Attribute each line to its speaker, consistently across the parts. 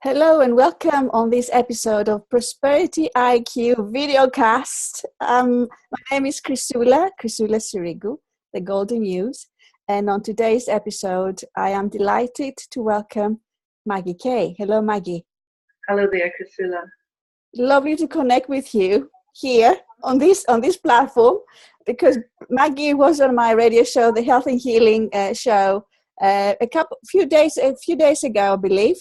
Speaker 1: Hello and welcome on this episode of Prosperity IQ videocast. My name is ChriSOULa Sirigou, the Golden Muse. And on today's episode, I am delighted to welcome Maggie Kay. Hello, Maggie.
Speaker 2: Hello there, ChriSOULa.
Speaker 1: Lovely to connect with you here on this platform, because Maggie was on my radio show, the Health and Healing show, a few days ago, I believe.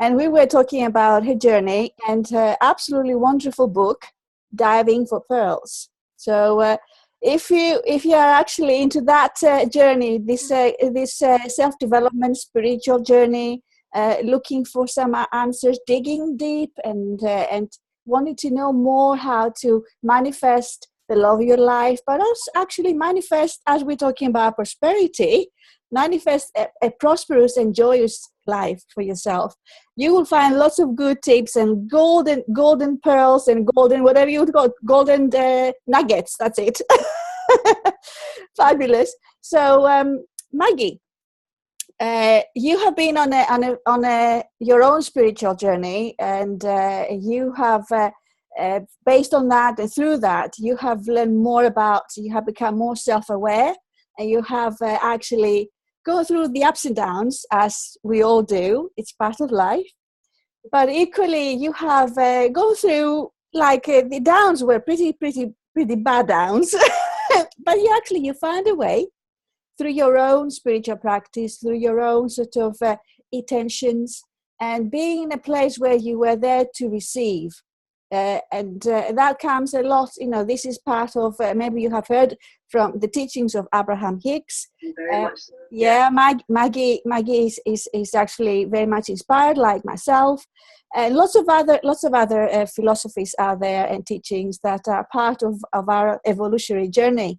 Speaker 1: And we were talking about her journey and her absolutely wonderful book, Diving for Pearls. So if you are actually into that journey, this self-development, spiritual journey, looking for some answers, digging deep and wanting to know more how to manifest the love of your life, but also actually manifest, as we're talking about prosperity, manifest a prosperous and joyous life for yourself. You will find lots of good tips and golden pearls and golden, whatever you would call it, golden nuggets. That's it. Fabulous. So Maggie, you have been on your own spiritual journey, and you have based on that and through that, you have learned more about, you have become more self-aware, and you have actually go through the ups and downs, as we all do. It's part of life. But equally, you have gone through, like, the downs were pretty bad downs. But you find a way through your own spiritual practice, through your own sort of intentions, and being in a place where you were there to receive. And that comes a lot, this is part of, maybe you have heard from the teachings of Abraham Hicks.
Speaker 2: Very much so.
Speaker 1: Yeah, Maggie is actually very much inspired, like myself. And lots of other philosophies are there and teachings that are part of our evolutionary journey.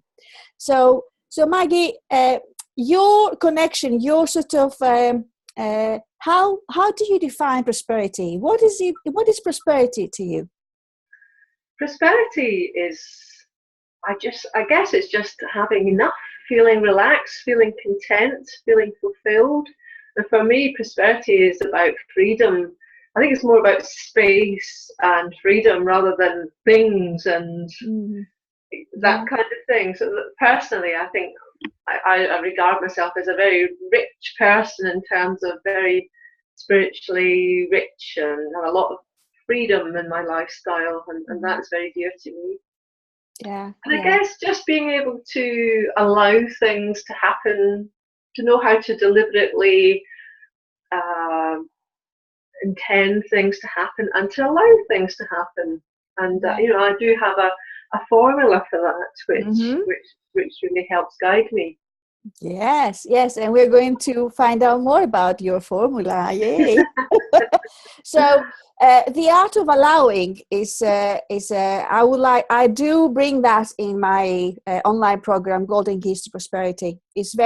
Speaker 1: So Maggie, your connection, your sort of, how do you define prosperity? What is prosperity to you?
Speaker 2: Prosperity is, I guess it's just having enough, feeling relaxed, feeling content, feeling fulfilled. And for me, prosperity is about freedom. I think it's more about space and freedom rather than things and that kind of thing. So personally, I think I regard myself as a very rich person in terms of very spiritually rich and have a lot of freedom in my lifestyle, and that's very dear to me. And I guess just being able to allow things to happen, to know how to deliberately intend things to happen and to allow things to happen. And I do have a formula for that, which really helps guide me.
Speaker 1: Yes, and we're going to find out more about your formula. Yay! So the art of allowing is I do bring that in my online program, Golden Keys to Prosperity. It's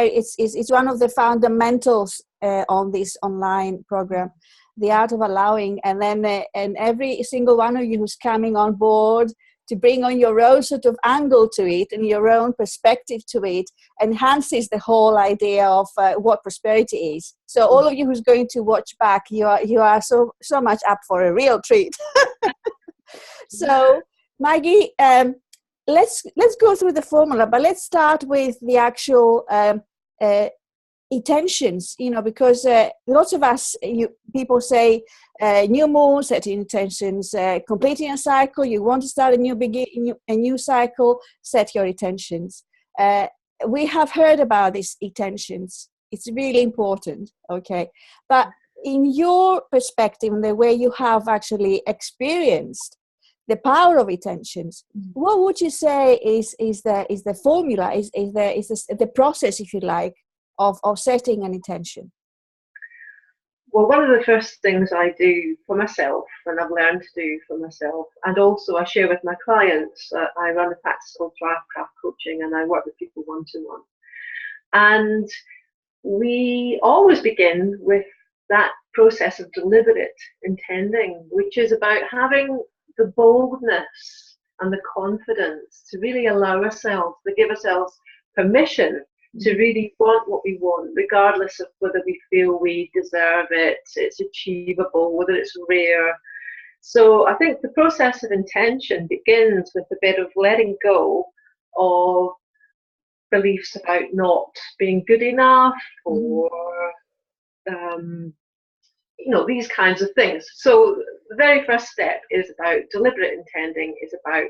Speaker 1: one of the fundamentals on this online program, the art of allowing, and then and every single one of you who's coming on board to bring on your own sort of angle to it and your own perspective to it enhances the whole idea of what prosperity is. So all of you who's going to watch back, you are so much up for a real treat. So Maggie, let's go through the formula, but let's start with the actual intentions, because lots of us, people say new moon, setting intentions, completing a cycle, you want to start a new cycle, set your intentions. We have heard about these intentions. It's really important, okay? But in your perspective, in the way you have actually experienced the power of intentions, what would you say is the formula, is the process, if you like, of setting an intention?
Speaker 2: Well, one of the first things I do for myself, and I've learned to do for myself, and also I share with my clients, I run a practice called Craft Coaching, and I work with people one-to-one. And we always begin with that process of deliberate intending, which is about having the boldness and the confidence to really allow ourselves, to give ourselves permission to really want what we want, regardless of whether we feel we deserve it, it's achievable, whether it's rare. So I think the process of intention begins with a bit of letting go of beliefs about not being good enough, or these kinds of things. So the very first step is about deliberate intending, is about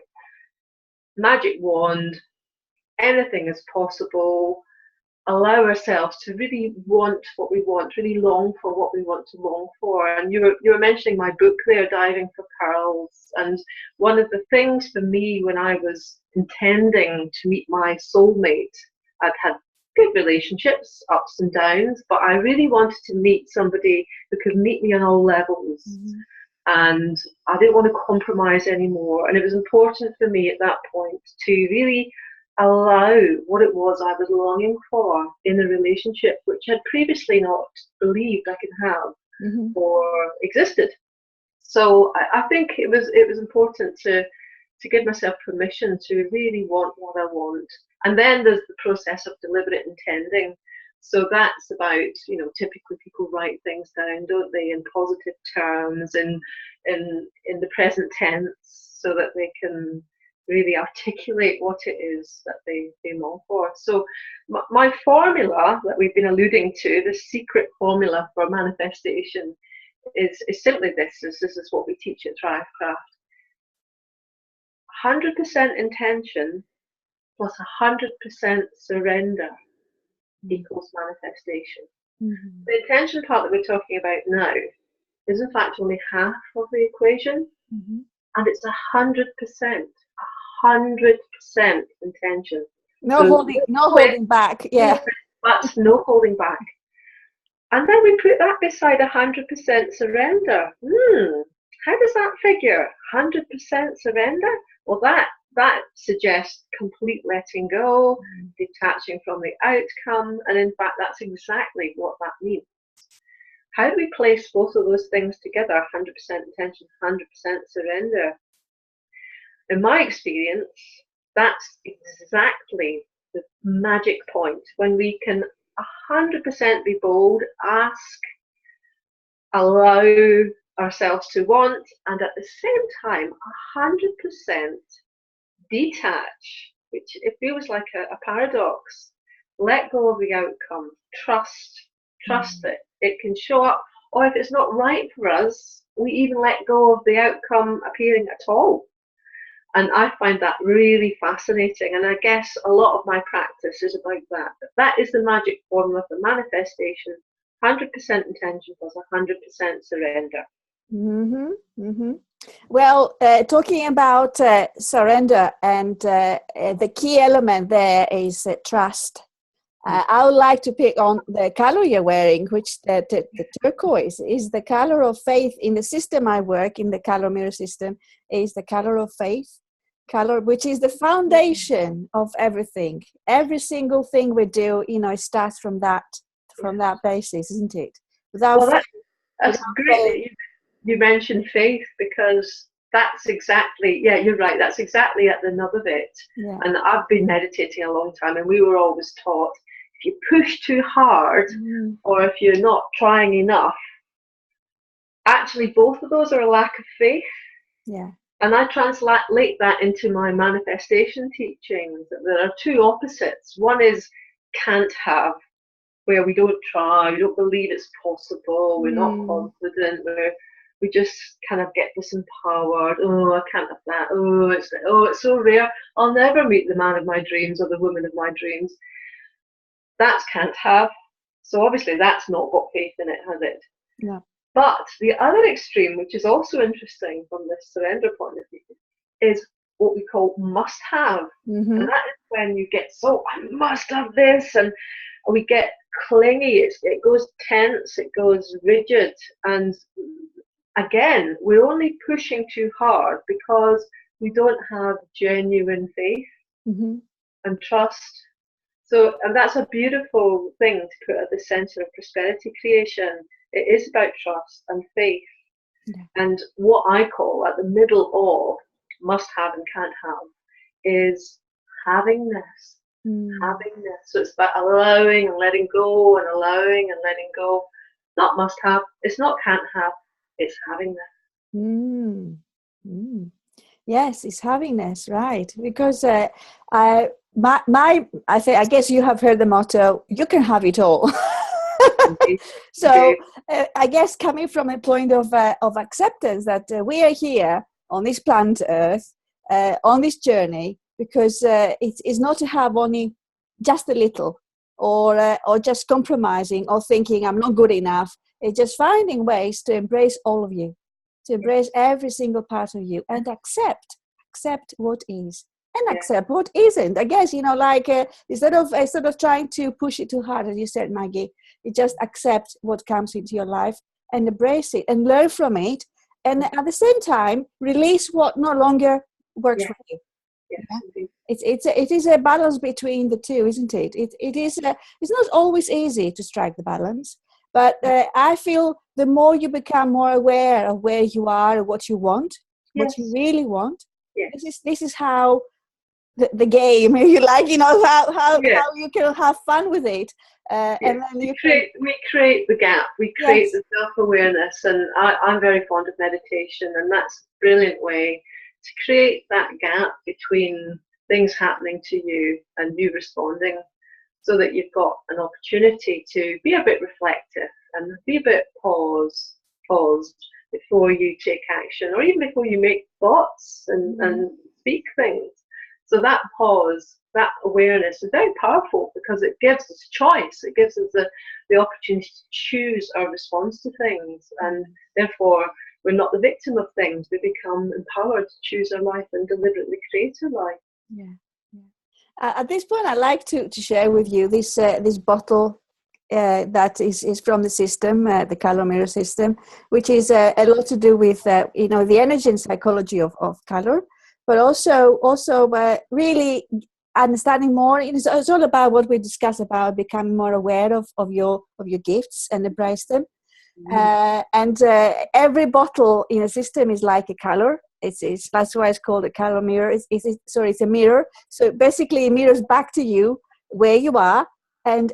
Speaker 2: magic wand, anything is possible. Allow ourselves to really want what we want, really long for what we want to long for. And you were mentioning my book there, Diving for Pearls. And one of the things for me when I was intending to meet my soulmate, I'd had good relationships, ups and downs, but I really wanted to meet somebody who could meet me on all levels. And I didn't want to compromise anymore. And it was important for me at that point to really allow what it was I was longing for in a relationship, which I'd previously not believed I could have or existed. So I think it was important to give myself permission to really want what I want. And then there's the process of deliberate intending. So that's about, typically people write things down, don't they, in positive terms, in the present tense, so that they can really articulate what it is that they long for. So my formula that we've been alluding to, the secret formula for manifestation, is simply this. This is what we teach at ThriveCraft. 100% intention plus 100% surrender equals manifestation. The intention part that we're talking about now is in fact only half of the equation, and it's 100%. 100% intention.
Speaker 1: No holding back. Yeah.
Speaker 2: But no holding back. And then we put that beside 100% surrender. How does that figure? 100% surrender? Well, that suggests complete letting go, detaching from the outcome, and in fact, that's exactly what that means. How do we place both of those things together? 100% intention, 100% surrender. In my experience, that's exactly the magic point when we can 100% be bold, ask, allow ourselves to want, and at the same time 100% detach, which it feels like a paradox. Let go of the outcome, trust that it can show up, or if it's not right for us, we even let go of the outcome appearing at all. And I find that really fascinating. And I guess a lot of my practice is about that. But that is the magic formula for manifestation. 100% intention plus 100% surrender.
Speaker 1: Well, talking about surrender, and the key element there is trust. I would like to pick on the color you're wearing, which the turquoise is the color of faith. In the system I work in, the color mirror system, is the color of faith, color which is the foundation of everything. Every single thing we do, it starts from that basis, isn't it?
Speaker 2: That's great that you mentioned faith, because that's exactly, you're right, that's exactly at the nub of it. Yeah. And I've been meditating a long time, and we were always taught, if you push too hard, or if you're not trying enough, actually both of those are a lack of faith.
Speaker 1: Yeah.
Speaker 2: And I translate that into my manifestation teachings. There are two opposites. One is can't have, where we don't try, we don't believe it's possible, we're not confident, we just kind of get disempowered. Oh, I can't have that. Oh, it's so rare. I'll never meet the man of my dreams or the woman of my dreams. That's can't have. So obviously that's not got faith in it, has it?
Speaker 1: No.
Speaker 2: But the other extreme, which is also interesting from this surrender point of view, is what we call must have. And that is when you get so, I must have this, and we get clingy, it goes tense, it goes rigid, and again, we're only pushing too hard because we don't have genuine faith and trust. So, and that's a beautiful thing to put at the center of prosperity creation. It is about trust and faith. Yeah. And what I call at the middle of must have and can't have is havingness. Havingness. So it's about allowing and letting go, and allowing and letting go. Not must have. It's not can't have. It's havingness.
Speaker 1: Yes, it's havingness, right? Because I guess you have heard the motto, you can have it all.
Speaker 2: Indeed.
Speaker 1: So I guess coming from a point of acceptance that we are here on this planet Earth, on this journey, because it's not to have only just a little, or just compromising or thinking I'm not good enough. It's just finding ways to embrace all of you, to embrace every single part of you, and accept what is, and accept what isn't. I guess, like instead of trying to push it too hard, as you said, Maggie, you just accept what comes into your life and embrace it and learn from it, and at the same time release what no longer works for you. It is a balance between the two, isn't it? It's not always easy to strike the balance, but I feel the more you become more aware of where you are, what you want, what you really want. This is how the game, if you like, how you can have fun with it. And then we
Speaker 2: create the gap, we create the self-awareness, and I'm very fond of meditation, and that's a brilliant way to create that gap between things happening to you and you responding, so that you've got an opportunity to be a bit reflective and be a bit paused before you take action, or even before you make thoughts and speak things. So that pause, that awareness is very powerful, because it gives us choice. It gives us the opportunity to choose our response to things, and therefore we're not the victim of things. We become empowered to choose our life and deliberately create our life.
Speaker 1: At this point, I'd like to share with you this bottle that is from the system, the color mirror system, which is a lot to do with the energy and psychology of color, but also really understanding more. It's all about what we discussed about becoming more aware of your gifts and embrace them. And every bottle in a system is like a color. That's why it's called a color mirror. It's a mirror. So basically, it mirrors back to you where you are, and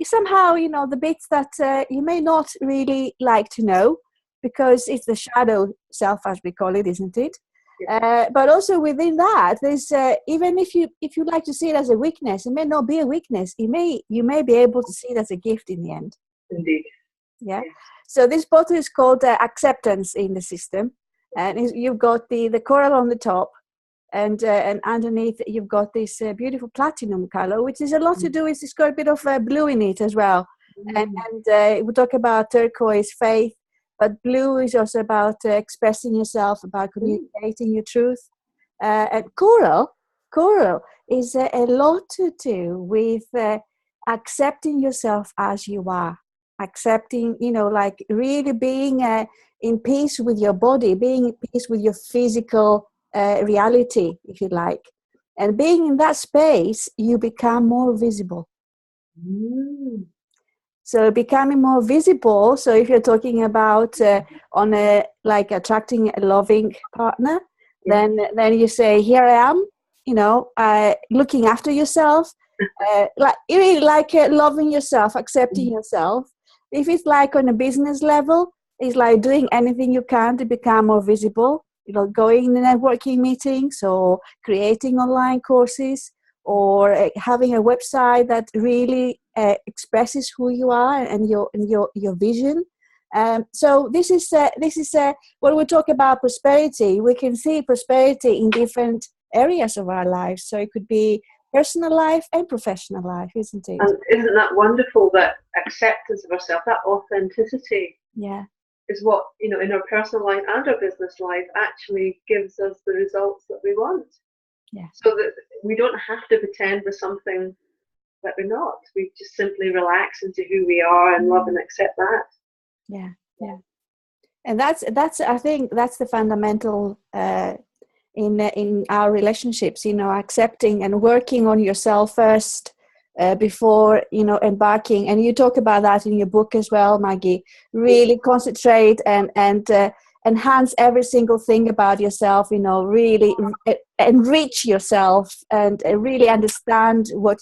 Speaker 1: somehow the bits that you may not really like to know, because it's the shadow self, as we call it, isn't it? But also within that, there's even if you like to see it as a weakness, it may not be a weakness. You may be able to see it as a gift in the end.
Speaker 2: Indeed.
Speaker 1: Yeah. So this bottle is called acceptance in the system, and you've got the coral on the top, and underneath you've got this beautiful platinum color, which is a lot to do with, it's got a bit of blue in it as well. And we talk about turquoise, faith, but blue is also about expressing yourself, about communicating your truth. And coral is a lot to do with accepting yourself as you are. Accepting, like really being in peace with your body, being in peace with your physical reality, if you like. And being in that space, you become more visible. So becoming more visible. So if you're talking about like attracting a loving partner, then you say, here I am, looking after yourself, like loving yourself, accepting yourself. If it's like on a business level, it's like doing anything you can to become more visible, going to networking meetings, or creating online courses, or having a website that really expresses who you are and your vision. So this is when we talk about prosperity, we can see prosperity in different areas of our lives. So it could be personal life and professional life, isn't it?
Speaker 2: And isn't that wonderful, that acceptance of ourselves, that authenticity, is what, in our personal life and our business life actually gives us the results that we want. So that we don't have to pretend we're something that we're not. We just simply relax into who we are and love and accept that.
Speaker 1: And that's I think that's the fundamental in our relationships, accepting and working on yourself first before embarking. And you talk about that in your book as well, Maggie. Really concentrate and enhance every single thing about yourself, really enrich yourself and really understand what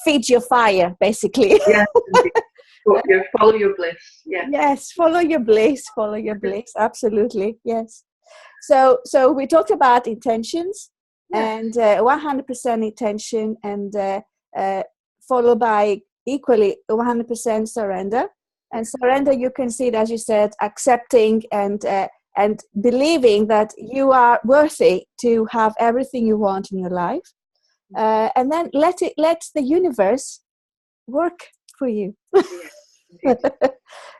Speaker 1: feeds your fire, basically.
Speaker 2: Yes, indeed. Follow your bliss. Yeah.
Speaker 1: Yes, follow your bliss. Follow your bliss. Absolutely. Yes. So we talked about intentions, and 100% intention, and followed by equally 100% surrender. And surrender, you can see it, as you said, accepting and believing that you are worthy to have everything you want in your life, and then let the universe work for you.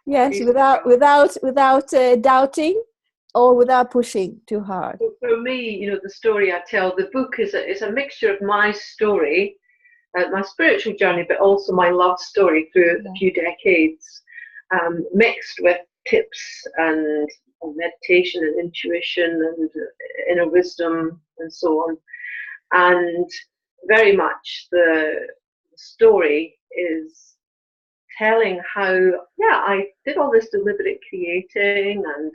Speaker 1: Yes, without doubting or without pushing too hard.
Speaker 2: So for me, the story I tell, the book is a mixture of my story, my spiritual journey, but also my love story through a few decades, mixed with tips and meditation and intuition and inner wisdom and so on. And very much the story is telling how, I did all this deliberate creating, and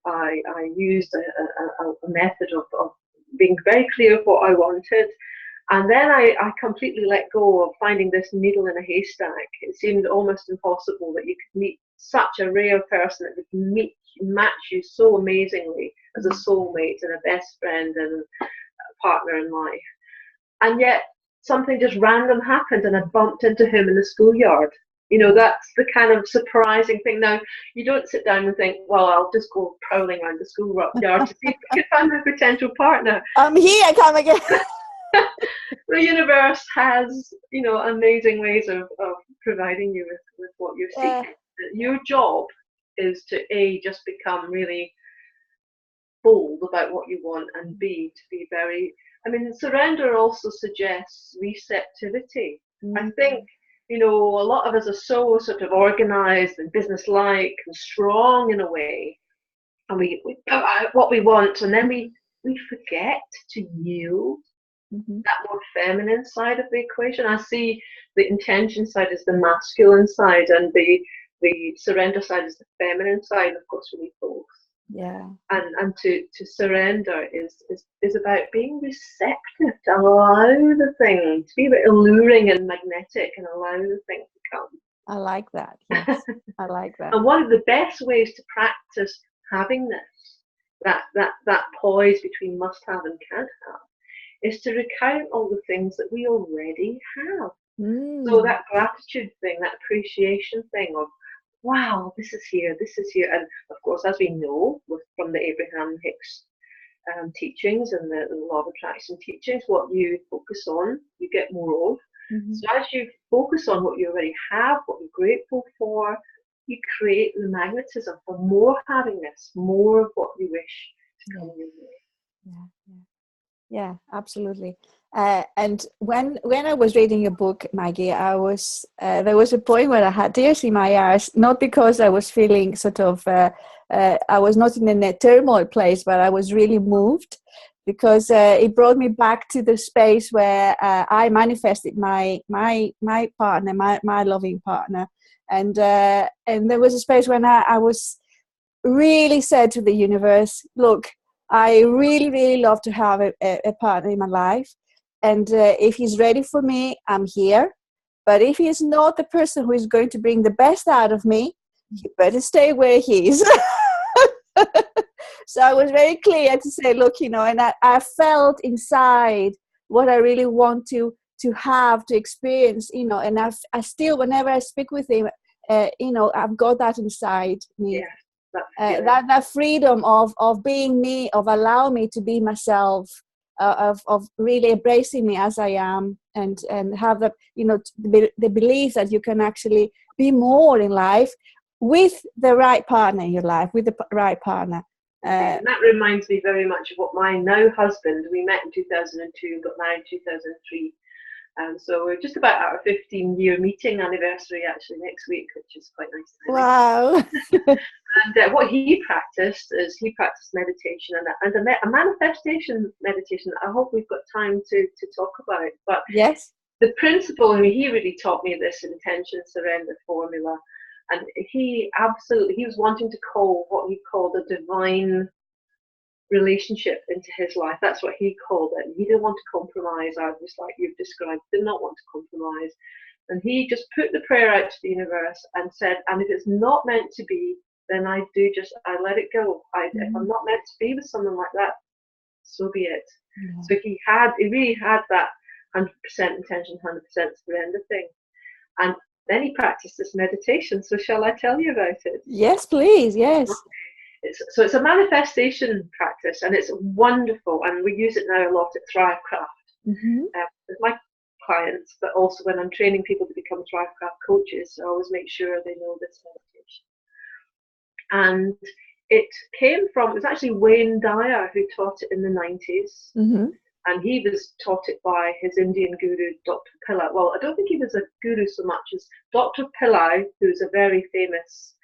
Speaker 2: I used a method of being very clear of what I wanted. And then I completely let go of finding this needle in a haystack. It seemed almost impossible that you could meet such a rare person that would match you so amazingly as a soulmate and a best friend and a partner in life. And yet something just random happened, and I bumped into him in the schoolyard. That's the kind of surprising thing. Now, you don't sit down and think, well, I'll just go prowling around the schoolyard to see if I can find my potential partner.
Speaker 1: I'm here, come again.
Speaker 2: The universe has, amazing ways of providing you with what you're seeking. Your job is to just become really bold about what you want, and to be very, surrender also suggests receptivity. I think, a lot of us are so sort of organized and businesslike and strong in a way, and we put out what we want, and then we forget to yield. That more feminine side of the equation. I see the intention side as the masculine side, and the surrender side is the feminine side. Of course, we need both.
Speaker 1: Yeah.
Speaker 2: And to surrender is about being receptive, to allow the thing, to be a bit alluring and magnetic, and allow the thing to come.
Speaker 1: I like that. Yes, I like that.
Speaker 2: And one of the best ways to practice having this, that poise between must have and can't have, is to recount all the things that we already have. So that gratitude thing, that appreciation thing of, wow, this is here. And of course, as we know from the Abraham Hicks teachings and the law of attraction teachings, what you focus on, you get more of. So as you focus on what you already have, what you're grateful for, you create the magnetism for more happiness, more of what you wish to come your way.
Speaker 1: Yeah, absolutely. And when I was reading your book, Maggie, I was there was a point where I had tears in my eyes, not because I was feeling sort of I was not in a turmoil place, but I was really moved, because it brought me back to the space where I manifested my partner, my loving partner, and there was a space when I was really said to the universe, look, I really, really love to have a partner in my life. And if he's ready for me, I'm here. But if he's not the person who is going to bring the best out of me, he better stay where he is. So I was very clear to say, look, and I felt inside what I really want to have, to experience, and I still, whenever I speak with him, I've got that inside me.
Speaker 2: Yeah.
Speaker 1: That freedom of being me, of allowing me to be myself, of really embracing me as I am, and have the belief that you can actually be more in life with the right partner in your life, with the right partner.
Speaker 2: And that reminds me very much of what my now husband, we met in 2002, got married in 2003. So we're just about at our 15-year meeting anniversary actually next week, which is quite nice.
Speaker 1: Wow.
Speaker 2: And what he practiced meditation and a manifestation meditation that I hope we've got time to talk about. But
Speaker 1: yes,
Speaker 2: the principle, he really taught me this intention surrender formula. And he was wanting to call what he called a divine relationship into his life. That's what he called it. He didn't want to compromise. I was like you've described, did not want to compromise. And he just put the prayer out to the universe and said, and if it's not meant to be, then I let it go. If I'm not meant to be with someone like that, so be it. Yeah. So he really had that 100% intention, 100% surrender thing. And then he practiced this meditation. So shall I tell you about it?
Speaker 1: Yes, please. Yes.
Speaker 2: It's a manifestation practice, and it's wonderful. And we use it now a lot at Thrivecraft with my clients, but also when I'm training people to become Thrivecraft coaches, I always make sure they know this meditation. And it was actually Wayne Dyer who taught it in the 90s. And he was taught it by his Indian guru, Dr. Pillai. Well, I don't think he was a guru so much as Dr. Pillai, who's a very famous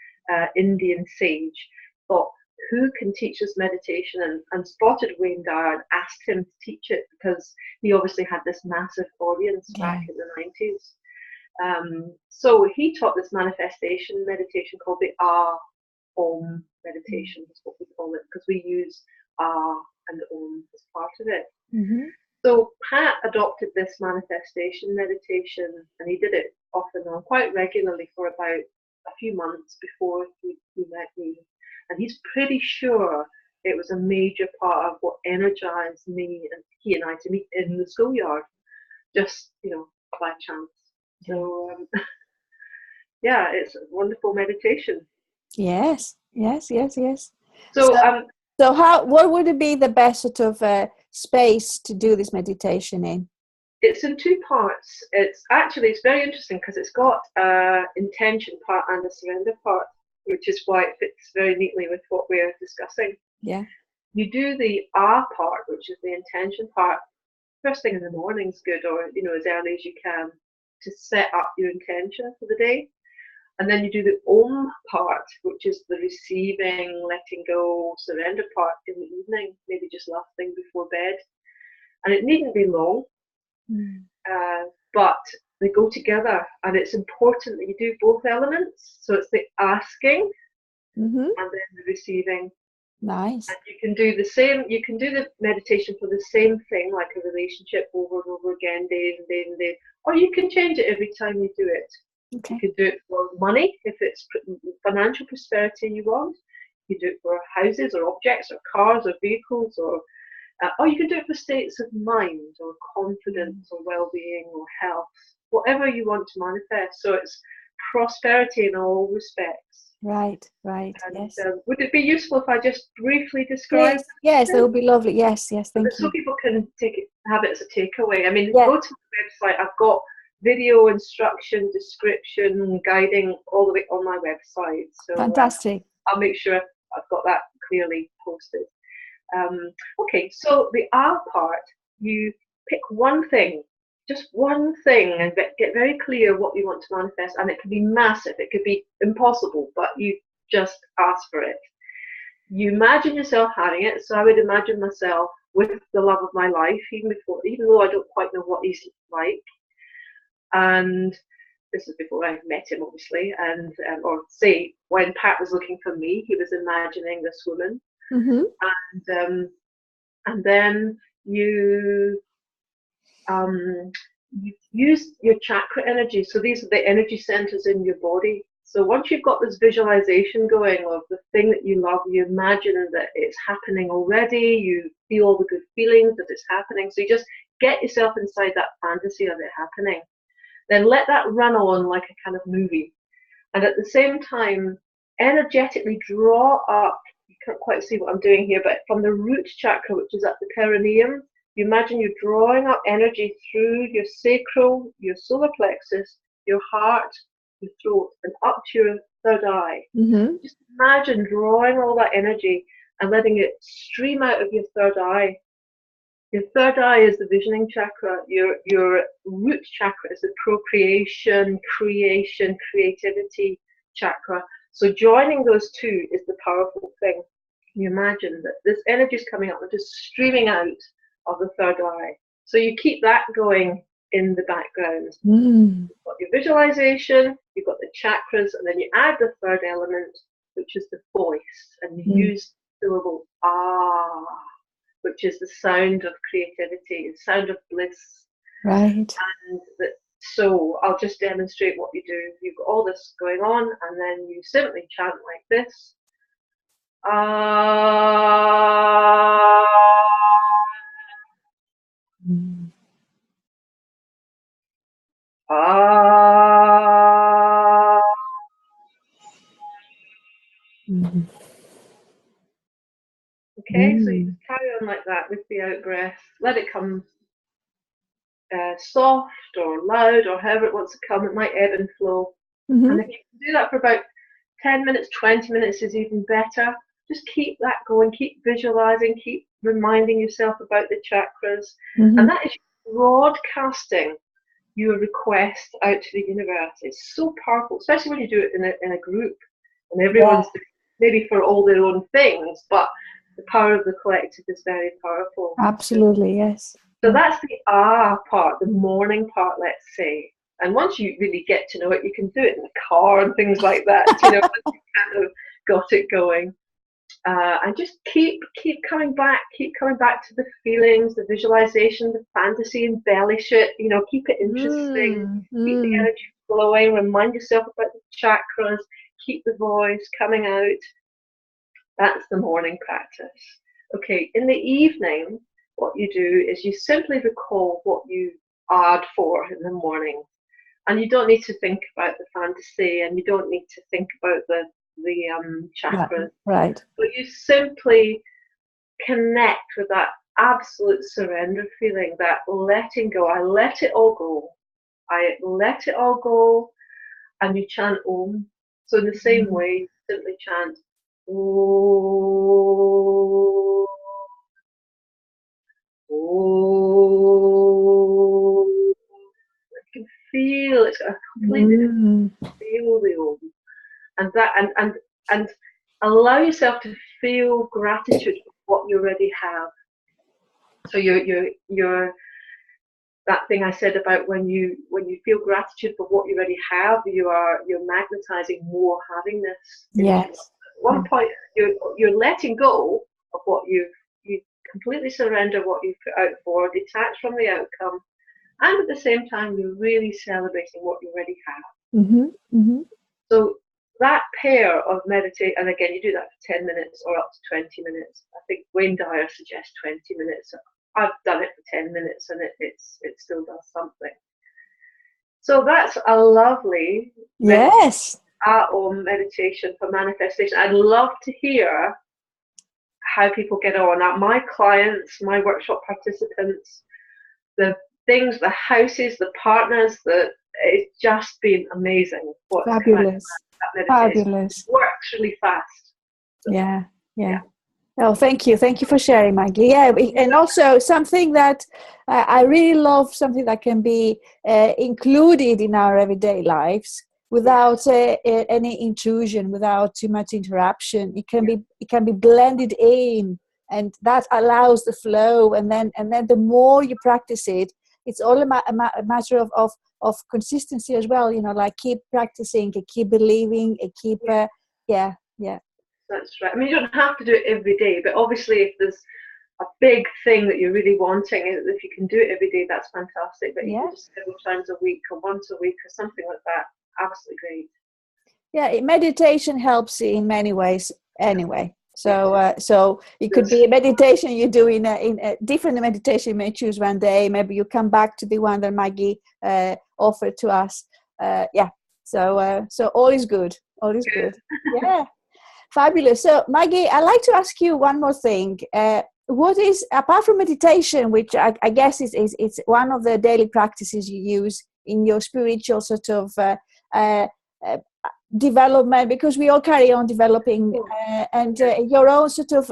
Speaker 2: Indian sage, thought, who can teach us meditation? And spotted Wayne Dyer and asked him to teach it, because he obviously had this massive audience back in the 90s. So he taught this manifestation meditation called the Om meditation, is what we call it, because we use and Om as part of it. So Pat adopted this manifestation meditation, and he did it off and on quite regularly for about a few months before he met me. And he's pretty sure it was a major part of what energized me and he and I to meet in the schoolyard, just, by chance. So, yeah, it's a wonderful meditation.
Speaker 1: Yes.
Speaker 2: So,
Speaker 1: what would it be the best sort of space to do this meditation in?
Speaker 2: It's in two parts. It's very interesting because it's got intention part and a surrender part, which is why it fits very neatly with what we're discussing.
Speaker 1: Yeah.
Speaker 2: You do the part, which is the intention part, first thing in the morning's good, or as early as you can, to set up your intention for the day. And then you do the Om part, which is the receiving, letting go, surrender part in the evening, maybe just last thing before bed. And it needn't be long, but they go together. And it's important that you do both elements. So it's the asking and then the receiving.
Speaker 1: Nice.
Speaker 2: And you can do the meditation for the same thing, like a relationship, over and over again, day and day and day. Or you can change it every time you do it.
Speaker 1: Okay.
Speaker 2: You could do it for money, if it's financial prosperity you want. You do it for houses or objects or cars or vehicles, or you can do it for states of mind or confidence or well-being or health, whatever you want to manifest. So it's prosperity in all respects.
Speaker 1: Right. And, yes.
Speaker 2: Would it be useful if I just briefly describe?
Speaker 1: Yes, that would be lovely. Yes, thank you.
Speaker 2: So people can have it as a takeaway. I mean, go to my website. I've got video instruction, description, guiding all the way on my website. So
Speaker 1: fantastic.
Speaker 2: I'll make sure I've got that clearly posted. Okay, so the R part, you pick one thing, just one thing, and get very clear what you want to manifest. And it can be massive, it could be impossible, but you just ask for it. You imagine yourself having it. So I would imagine myself with the love of my life, even though I don't quite know what he's like. And this is before I met him, obviously, and or say when Pat was looking for me, he was imagining this woman, and then you use your chakra energy. So these are the energy centers in your body. So once you've got this visualization going of the thing that you love, you imagine that it's happening already. You feel all the good feelings that it's happening. So you just get yourself inside that fantasy of it happening. Then let that run on like a kind of movie. And at the same time, energetically draw up, you can't quite see what I'm doing here, but from the root chakra, which is at the perineum, you imagine you're drawing up energy through your sacral, your solar plexus, your heart, your throat, and up to your third eye. Just imagine drawing all that energy and letting it stream out of your third eye. Your third eye is the visioning chakra. Your root chakra is the procreation, creation, creativity chakra. So joining those two is the powerful thing. You imagine that this energy is coming up and just streaming out of the third eye. So you keep that going in the background. You've got your visualization, you've got the chakras, and then you add the third element, which is the voice, and you use syllable ah, which is the sound of creativity, the sound of bliss.
Speaker 1: Right.
Speaker 2: And so I'll just demonstrate what you do. You've got all this going on, and then you simply chant like this. Ah.
Speaker 1: Mm.
Speaker 2: Ah.
Speaker 1: Mm.
Speaker 2: Okay, so you just carry on like that with the out breath. Let it come soft or loud or however it wants to come. It might ebb and flow.
Speaker 1: Mm-hmm.
Speaker 2: And if you can do that for about 10 minutes, 20 minutes is even better. Just keep that going, keep visualizing, keep reminding yourself about the chakras.
Speaker 1: Mm-hmm.
Speaker 2: And that is broadcasting your request out to the universe. It's so powerful, especially when you do it in a group and everyone's maybe for all their own things, but the power of the collective is very powerful.
Speaker 1: Absolutely, yes.
Speaker 2: So that's the ah part, the morning part, let's say. And once you really get to know it, you can do it in the car and things like that. Once you kind of got it going. And just keep coming back to the feelings, the visualization, the fantasy, embellish it, keep it interesting, keep the energy flowing, remind yourself about the chakras, keep the voice coming out. That's the morning practice. Okay, in the evening, what you do is you simply recall what you asked for in the morning. And you don't need to think about the fantasy, and you don't need to think about the chakras.
Speaker 1: Right.
Speaker 2: But you simply connect with that absolute surrender feeling, that letting go. I let it all go. I let it all go. And you chant Om. So in the same way, you simply chant Om. Om. You can feel it's a completely different feel the Om. And that and allow yourself to feel gratitude for what you already have. So you're that thing I said about when you feel gratitude for what you already have, you're magnetizing more havingness.
Speaker 1: Yes.
Speaker 2: At one point you're letting go of what you completely surrender what you put out for, detach from the outcome, and at the same time you're really celebrating what you already have.
Speaker 1: Mm-hmm. Mm-hmm.
Speaker 2: So that pair of meditate, and again, you do that for 10 minutes or up to 20 minutes. I think Wayne Dyer suggests 20 minutes. I've done it for 10 minutes and it still does something. So that's a lovely meditation for manifestation. I'd love to hear how people get on. My clients, my workshop participants, the things, the houses, the partners, it's just been amazing.
Speaker 1: Fabulous. Fabulous.
Speaker 2: It works really fast.
Speaker 1: So, yeah. Oh, thank you for sharing, Maggie. Yeah, and also something that I really love, something that can be included in our everyday lives without any intrusion, without too much interruption. It can be blended in, and that allows the flow. And then the more you practice it, it's all a matter of consistency as well. Like keep practicing, keep believing, keep
Speaker 2: That's right. I mean, you don't have to do it every day, but obviously if there's a big thing that you're really wanting, if you can do it every day, that's fantastic. But even just several times a week or once a week or something like that, absolutely great.
Speaker 1: Yeah, meditation helps in many ways anyway. So it could be a meditation you do in a different meditation. You may choose one day. Maybe you come back to the one that Maggie offered to us. So all is good. All is good. Yeah. Fabulous. So, Maggie, I'd like to ask you one more thing. What is, apart from meditation, which I guess it's one of the daily practices you use in your spiritual sort of development, because we all carry on developing, and your own sort of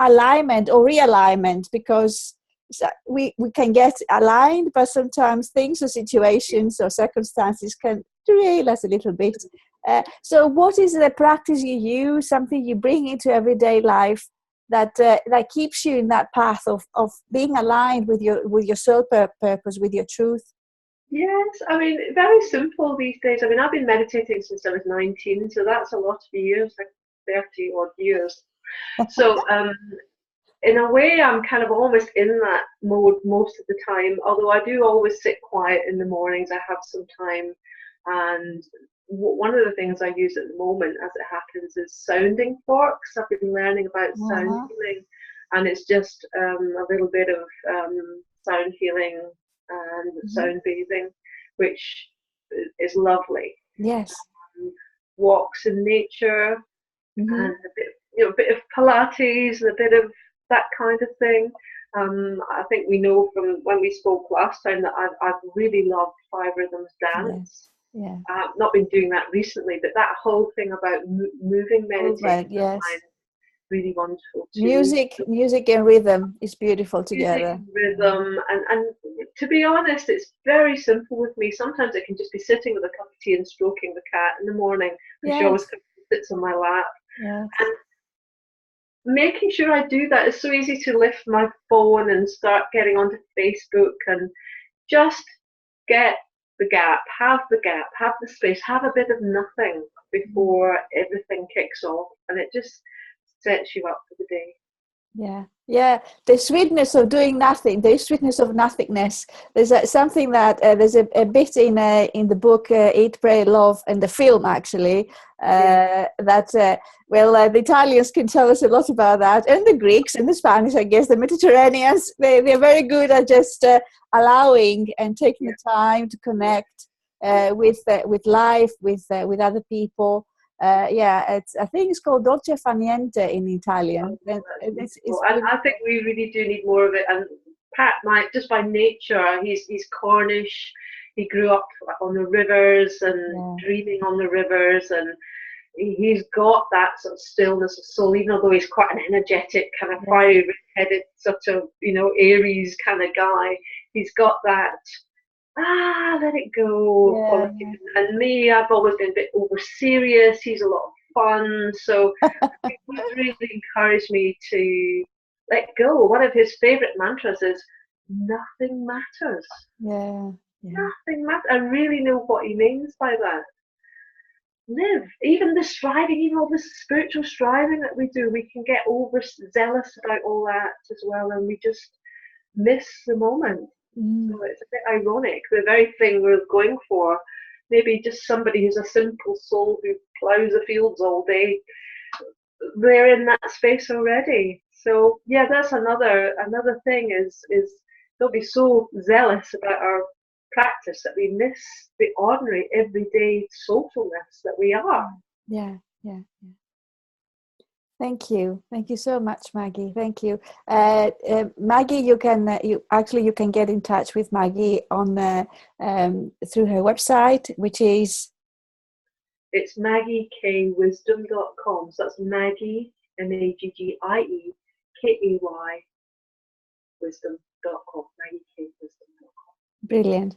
Speaker 1: alignment or realignment, because we can get aligned, but sometimes things or situations or circumstances can derail us a little bit. So what is the practice you use, something you bring into everyday life that keeps you in that path of being aligned with your soul purpose, with your truth?
Speaker 2: Yes, I mean, very simple these days. I mean, I've been meditating since I was 19, so that's a lot of years, like 30 odd years. So in a way, I'm kind of almost in that mode most of the time, although I do always sit quiet in the mornings. I have some time, and one of the things I use at the moment, as it happens, is sounding forks. I've been learning about sound healing, and it's just a little bit of sound healing and sound bathing, which is lovely.
Speaker 1: Yes.
Speaker 2: Walks in nature, and a bit of Pilates, and a bit of that kind of thing. I think we know from when we spoke last time that I've really loved Five Rhythms dance.
Speaker 1: Yeah.
Speaker 2: I've not been doing that recently, but that whole thing about moving meditation,
Speaker 1: yes,
Speaker 2: I find really wonderful too.
Speaker 1: Music and rhythm is beautiful together.
Speaker 2: Rhythm, and to be honest, it's very simple with me. Sometimes I can just be sitting with a cup of tea and stroking the cat in the morning, because she always sits on my lap.
Speaker 1: Yes.
Speaker 2: And making sure I do that is so easy to lift my phone and start getting onto Facebook and just get the gap, have the space, have a bit of nothing before everything kicks off, and it just sets you up for the day.
Speaker 1: Yeah. The sweetness of doing nothing, the sweetness of nothingness. There's something that there's a bit in the book Eat, Pray, Love, and the film actually that the Italians can tell us a lot about that, and the Greeks and the Spanish, I guess, the Mediterraneans. They're very good at just allowing and taking the time to connect with life, with other people. I think it's called dolce fa niente in Italian.
Speaker 2: And I think we really do need more of it. And Pat, just by nature, he's Cornish. He grew up on the rivers and dreaming on the rivers, and he's got that sort of stillness of soul, even although he's quite an energetic, kind of fiery, red-headed, sort of, Aries kind of guy. He's got that let it go. And me, I've always been a bit over serious. He's a lot of fun, so he's really encouraged me to let go. One of his favorite mantras is nothing matters. Nothing matters. I really know what he means by that. Live. Even the striving, even all the spiritual striving that we do, we can get overzealous about all that as well, and we just miss the moment. So it's a bit ironic, the very thing we're going for. Maybe just somebody who's a simple soul who ploughs the fields all day, they're in that space already. So that's another thing is don't be so zealous about our practice that we miss the ordinary, everyday socialness that we are.
Speaker 1: Yeah. Thank you so much, Maggie. Thank you, Maggie. You can get in touch with Maggie on through her website, which is
Speaker 2: MaggieKayWisdom.com. So that's Maggie MaggieKay Wisdom.com. MaggieKayWisdom.com.
Speaker 1: Brilliant.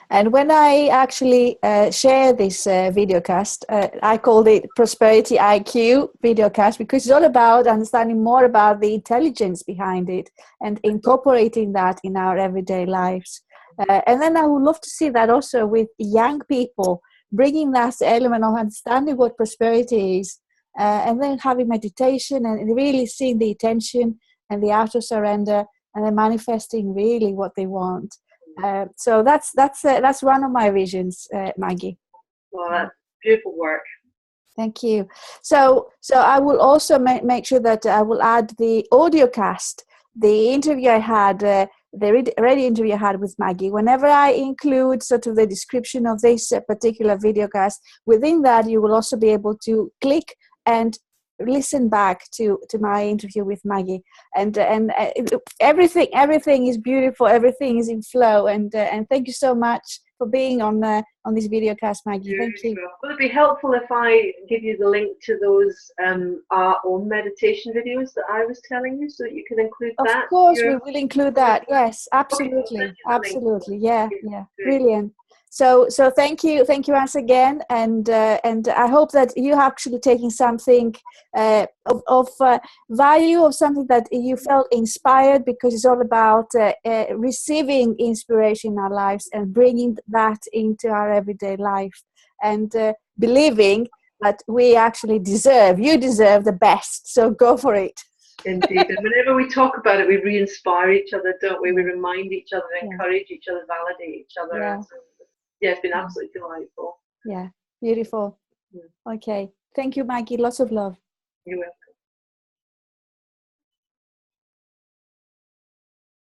Speaker 1: And when I actually share this videocast, I called it Prosperity IQ videocast, because it's all about understanding more about the intelligence behind it and incorporating that in our everyday lives. And then I would love to see that also with young people, bringing that element of understanding what prosperity is, and then having meditation and really seeing the intention and the auto surrender, and then manifesting really what they want. So that's one of my visions, Maggie.
Speaker 2: Well, that's beautiful work.
Speaker 1: Thank you. So I will also make sure that I will add the audio cast, the interview I had, the radio interview I had with Maggie. Whenever I include sort of the description of this particular video cast, within that you will also be able to click and listen back to my interview with Maggie, and everything is beautiful, everything is in flow, and thank you so much for being on this video cast, Maggie. Thank you.
Speaker 2: Would it be helpful if I give you the link to those our own meditation videos that I was telling you, so that you can include that?
Speaker 1: Of course, we will include that. Yes, absolutely, absolutely. Yeah, brilliant. So thank you once again, and I hope that you have actually taken something of value, of something that you felt inspired, because it's all about receiving inspiration in our lives and bringing that into our everyday life, and believing but we actually you deserve the best. So go for it.
Speaker 2: Indeed. And whenever we talk about it, we re-inspire each other, don't we? We remind each other,
Speaker 1: Yeah.
Speaker 2: encourage each other, validate each other.
Speaker 1: Yeah.
Speaker 2: So, yeah, it's been absolutely delightful.
Speaker 1: Yeah, beautiful.
Speaker 2: Yeah.
Speaker 1: Okay. Thank you, Maggie. Lots of love.
Speaker 2: You will.